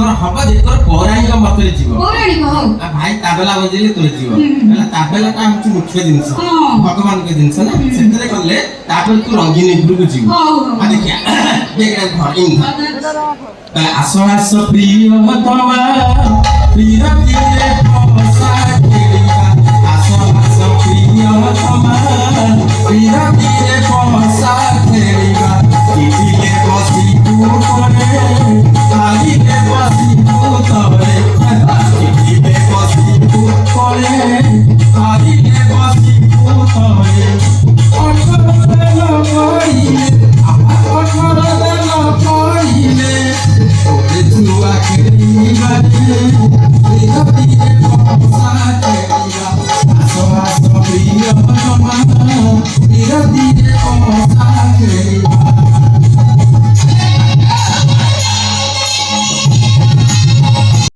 ତୋର ହବ ଯେ ତୋର ପୌରାଣିକ ମତରେ ଯିବ ପୌରାଣିକ ହଉ ଭାଇ ତାବେଲା ବଜେଇଲେ ତୋର ଯିବ ହେଲା ତାବେଲାଟା ହଉଛି ମୁଖ୍ୟ ଜିନିଷ ଭଗବାନଙ୍କ ଜିନିଷ ନା ସେଥିରେ କଲେ ତାପରେ ତୁ ରଙ୍ଗିନୀ ଉପରକୁ ଯିବୁ ଦେଖିଆ ଆସ ଆସ ପ୍ରିୟ ତମା ପ୍ରିୟ ଦିଏ ପସା ଖେଳିବା ଆସ ଆସ ପ୍ରିୟ ତମା ପ୍ରିୟ